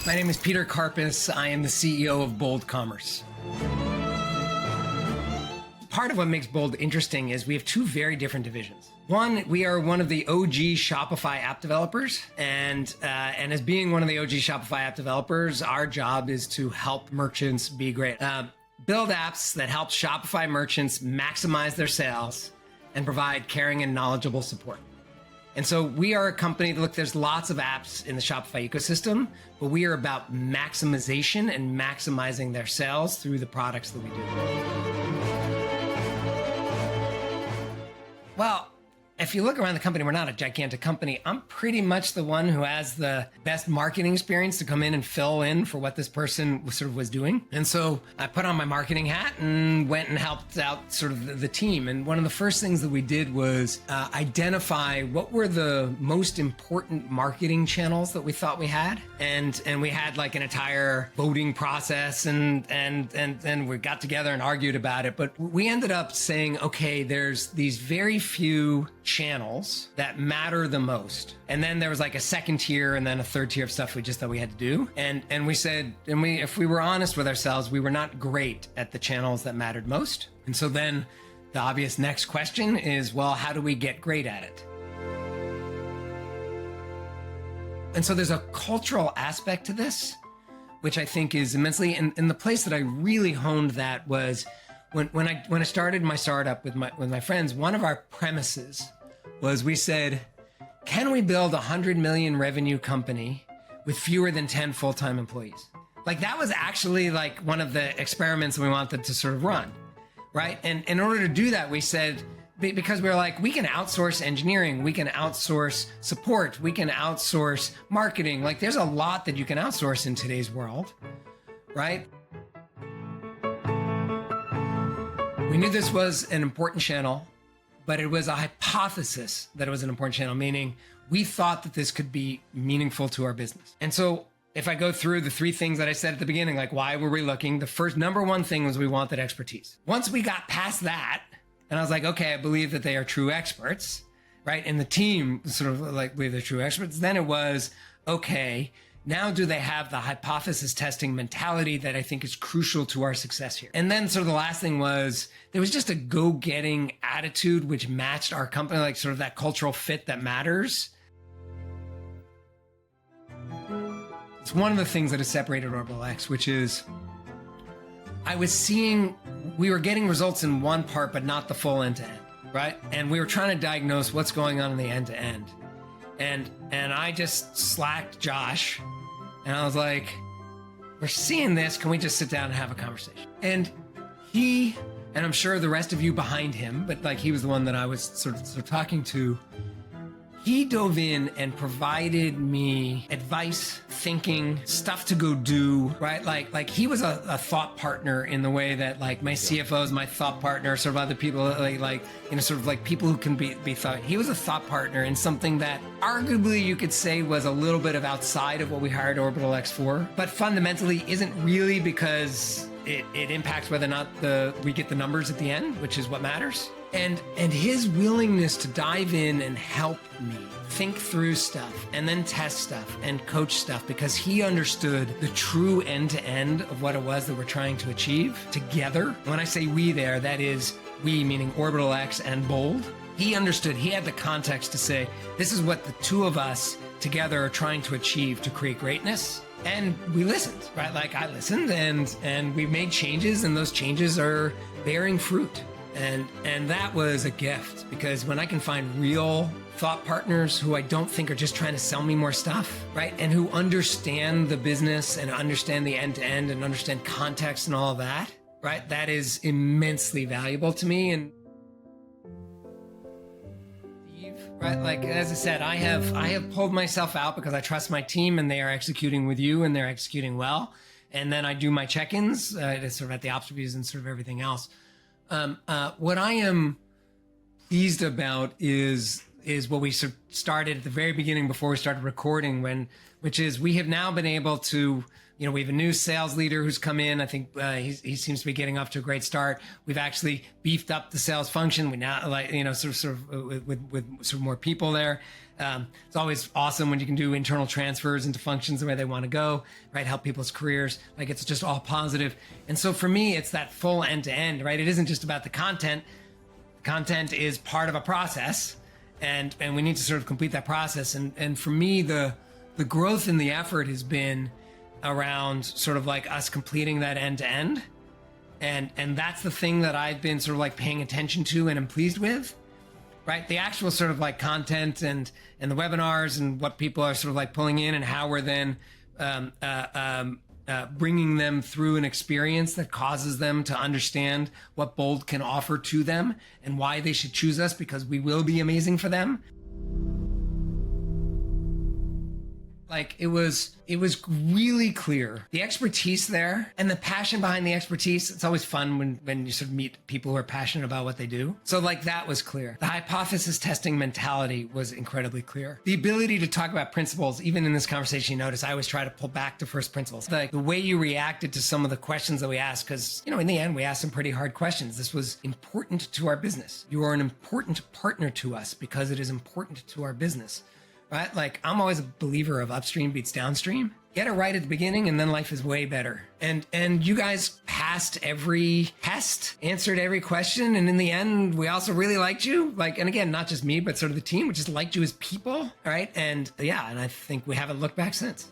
My name is Peter Karpas. I am the CEO of Bold Commerce. Part of what makes Bold interesting is we have two very different divisions. One, we are one of the OG Shopify app developers, and as being one of the OG Shopify app developers, our job is to help merchants be great. Build apps that help Shopify merchants maximize their sales and provide caring and knowledgeable support. And so we are a company, look, there's lots of apps in the Shopify ecosystem, but we are about maximization and maximizing their sales through the products that we do. Well, if you look around the company, we're not a gigantic company. I'm pretty much the one who has the best marketing experience to come in and fill in for what this person was doing. And so I put on my marketing hat and went and helped out sort of the team. And one of the first things that we did was identify what were the most important marketing channels that we thought we had. And we had like an entire voting process and we got together and argued about it. But we ended up saying, okay, there's these very few channels that matter the most. And then there was like a second tier and then a third tier of stuff we just thought we had to do. And we said, if we were honest with ourselves, we were not great at the channels that mattered most. And so then the obvious next question is, well, how do we get great at it? And so there's a cultural aspect to this, which I think is immensely, and the place that I really honed that was when I started my startup with my friends. One of our premises was we said, can we build a 100 million revenue company with fewer than 10 full-time employees? Like that was actually like one of the experiments we wanted to sort of run, right? And in order to do that, we said, because we were like, we can outsource engineering, we can outsource support, we can outsource marketing. Like there's a lot that you can outsource in today's world, right? We knew this was an important channel, but it was a hypothesis that it was an important channel, meaning we thought that this could be meaningful to our business. And so if I go through the three things that I said at the beginning, like why were we looking? The first number one thing was we wanted expertise. Once we got past that, and I was like, okay, I believe that they are true experts, right? And the team sort of like, we have the true experts. Then it was, okay, now do they have the hypothesis testing mentality that I think is crucial to our success here? And then sort of the last thing was, there was just a go-getting attitude which matched our company, like sort of that cultural fit that matters. It's one of the things that has separated OrbitalX, which is I was seeing, we were getting results in one part, but not the full end-to-end, right? And we were trying to diagnose what's going on in the end-to-end. And I just slacked Josh and I was like, we're seeing this. Can we just sit down and have a conversation? And he, and I'm sure the rest of you behind him, but like he was the one that I was sort of talking to, he dove in and provided me advice, thinking, stuff to go do, right? Like he was a thought partner in the way that like my CFO is my thought partner, sort of other people like sort of like people who can be thought. He was a thought partner in something that arguably you could say was a little bit of outside of what we hired OrbitalX for, but fundamentally isn't really, because it impacts whether or not we get the numbers at the end, which is what matters. And his willingness to dive in and help me think through stuff and then test stuff and coach stuff, because he understood the true end-to-end of what it was that we're trying to achieve together. When I say we there, that is we meaning OrbitalX and Bold. He understood, he had the context to say, this is what the two of us together are trying to achieve to create greatness. And we listened, right? Like I listened and we made changes, and those changes are bearing fruit. And that was a gift, because when I can find real thought partners who I don't think are just trying to sell me more stuff, right? And who understand the business and understand the end-to-end and understand context and all of that, right? That is immensely valuable to me. And right, like as I said, I have pulled myself out because I trust my team and they are executing with you and they're executing well. And then I do my check-ins sort of at the ops reviews and sort of everything else. What I am pleased about is what we started at the very beginning before we started recording, which is we have now been able to We have a new sales leader who's come in. I think he seems to be getting off to a great start. We've actually beefed up the sales function. We now sort of with sort of more people there. It's always awesome when you can do internal transfers into functions the way they want to go, right? Help people's careers. Like, it's just all positive. And so for me, it's that full end to end, right? It isn't just about the content. Content is part of a process, and we need to sort of complete that process. And for me, the growth in the effort has been around sort of like us completing that end to end. And that's the thing that I've been sort of like paying attention to and am pleased with, right? The actual sort of like content and the webinars and what people are sort of like pulling in, and how we're then bringing them through an experience that causes them to understand what Bold can offer to them and why they should choose us, because we will be amazing for them. Like, it was really clear. The expertise there and the passion behind the expertise. It's always fun when you sort of meet people who are passionate about what they do. So like, that was clear. The hypothesis testing mentality was incredibly clear. The ability to talk about principles, even in this conversation, you notice I always try to pull back to first principles. Like, the way you reacted to some of the questions that we asked, because, in the end, we asked some pretty hard questions. This was important to our business. You are an important partner to us because it is important to our business. Right? Like, I'm always a believer of upstream beats downstream. Get it right at the beginning, and then life is way better. And you guys passed every test, answered every question, and in the end, we also really liked you. Like, and again, not just me, but sort of the team, we just liked you as people, right? And yeah, and I think we haven't looked back since.